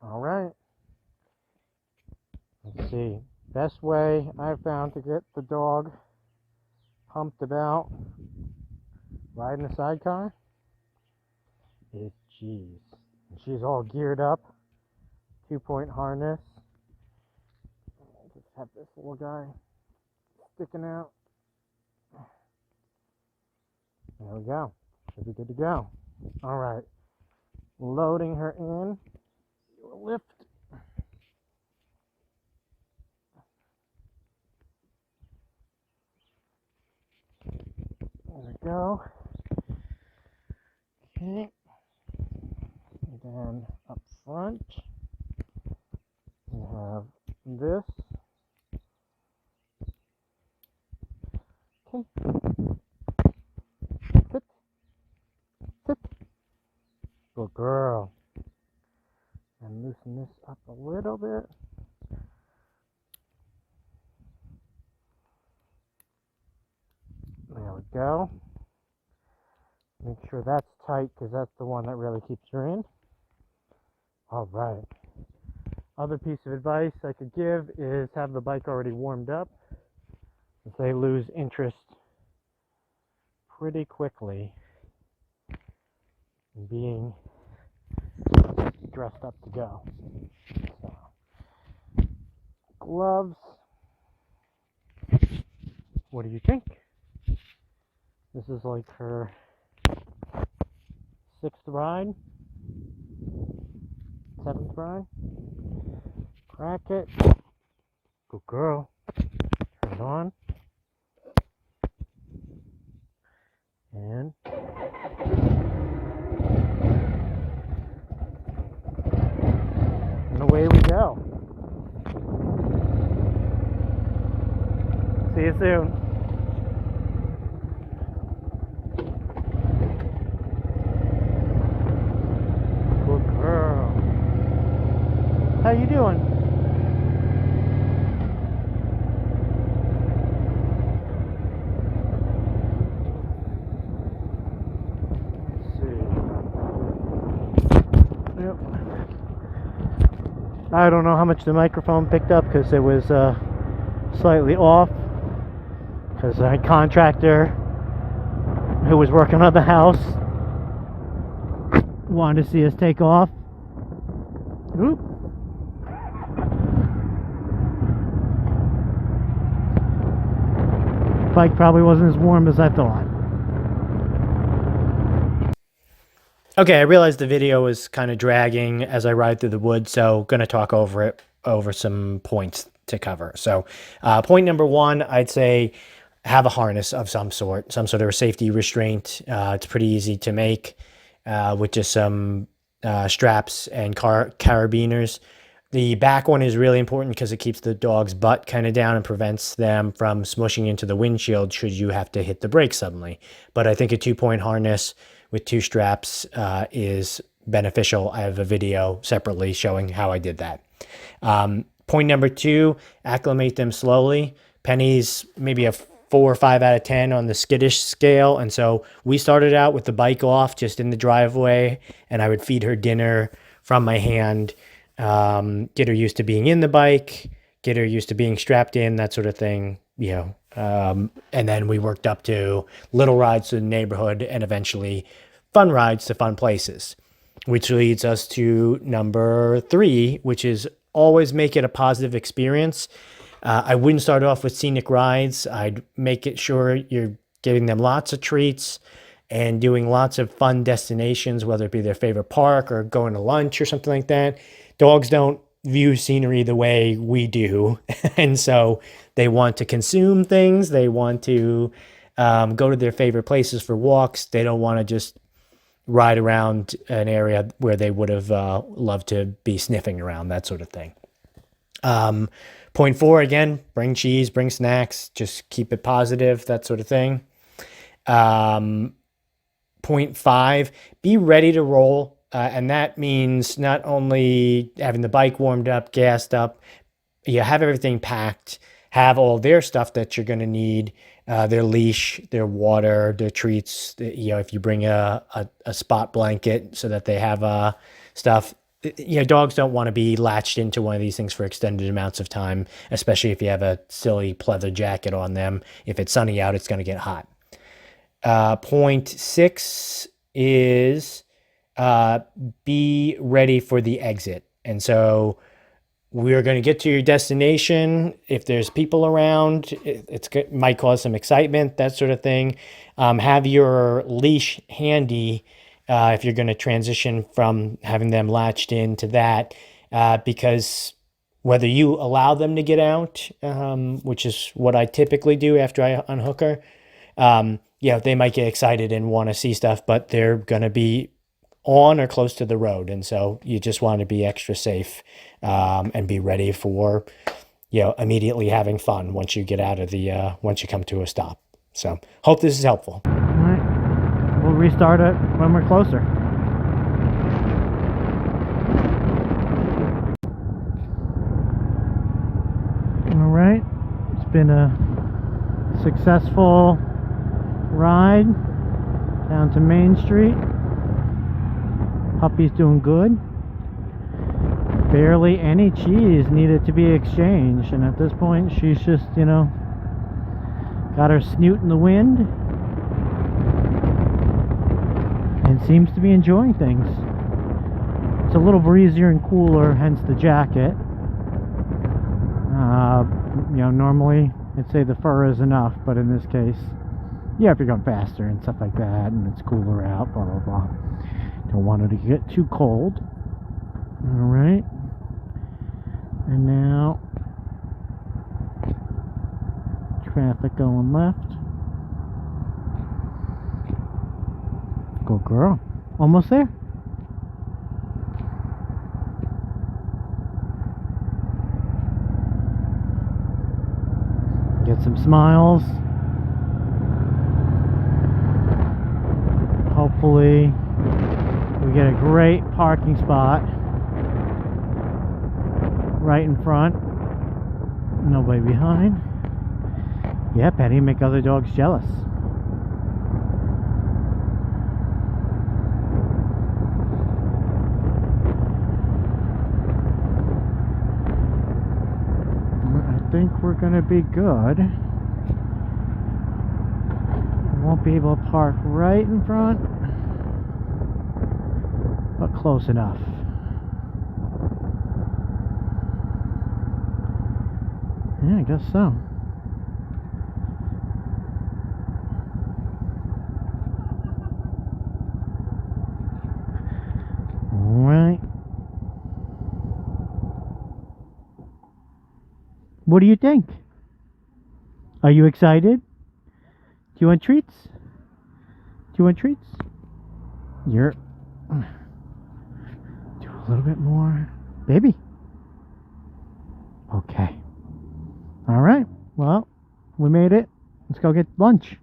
All right. Let's see. Best way I've found to get the dog pumped about riding the sidecar is cheese. And she's all geared up. 2-point harness. Just have this little guy sticking out. There we go. Should be good to go. All right. Loading her in. Lift. There we go. Okay. And then up front, we have this. Okay. Sit. Sit. Good girl. And loosen this up a little bit. There we go. Make sure that's tight because that's the one that really keeps her in. All right. Other piece of advice I could give is have the bike already warmed up. If they lose interest pretty quickly in being dressed up to go. So, gloves. What do you think? This is like her 6th ride, 7th ride. Crack it. Good girl. Turn it on. And away we go. See you soon. Good girl. How you doing? I don't know how much the microphone picked up because it was slightly off because a contractor who was working on the house wanted to see us take off. Oop. Bike probably wasn't as warm as I thought. Okay, I realized the video was kind of dragging as I ride through the woods, so going to talk over some points to cover. So point number one, I'd say have a harness of some sort of a safety restraint. It's pretty easy to make with just some straps and carabiners. The back one is really important because it keeps the dog's butt kind of down and prevents them from smushing into the windshield should you have to hit the brakes suddenly. But I think a 2-point harness with 2 straps is beneficial. I have a video separately showing how I did that. Point number 2, acclimate them slowly. Penny's maybe a 4 or 5 out of 10 on the skittish scale. And so we started out with the bike off just in the driveway, and I would feed her dinner from my hand, get her used to being in the bike, get her used to being strapped in, that sort of thing, you know. And then we worked up to little rides to the neighborhood and eventually fun rides to fun places, which leads us to number 3, which is always make it a positive experience. I wouldn't start off with scenic rides. I'd make it sure you're giving them lots of treats and doing lots of fun destinations, whether it be their favorite park or going to lunch or something like that. Dogs don't view scenery the way we do. And so they want to consume things. They want to go to their favorite places for walks. They don't want to just ride around an area where they would have loved to be sniffing around, that sort of thing. Point 4, again, bring cheese, bring snacks, just keep it positive, that sort of thing. Point 5, be ready to roll. And that means not only having the bike warmed up, gassed up, you have everything packed, have all their stuff that you're going to need, their leash, their water, their treats. You know, if you bring a spot blanket so that they have stuff, you know, dogs don't want to be latched into one of these things for extended amounts of time, especially if you have a silly pleather jacket on them. If it's sunny out, it's going to get hot. Point 6 is be ready for the exit. And so we're going to get to your destination. If there's people around, it might cause some excitement, that sort of thing. Have your leash handy if you're going to transition from having them latched into that, because whether you allow them to get out, which is what I typically do after I unhook her, they might get excited and want to see stuff, but they're going to be on or close to the road. And so you just want to be extra safe and be ready for, immediately having fun once you get out of once you come to a stop. So hope this is helpful. All right. We'll restart it when we're closer. All right. It's been a successful ride down to Main Street. Puppy's doing good. Barely any cheese needed to be exchanged, and at this point she's just, got her snoot in the wind and seems to be enjoying things. It's a little breezier and cooler, hence the jacket. Normally I'd say the fur is enough, but in this case, if you're going faster and stuff like that and it's cooler out, blah blah blah, don't want it to get too cold. All right, and now traffic going left. Go girl, almost there. Get some smiles. Hopefully we get a great parking spot right in front. Nobody behind. Yeah, Penny, make other dogs jealous. I think we're gonna be good. Won't be able to park right in front, but close enough. Yeah, I guess so. All right. What do you think? Are you excited? Do you want treats? Do you want treats? You're... Do a little bit more. Baby. Okay. All right. Well, we made it. Let's go get lunch.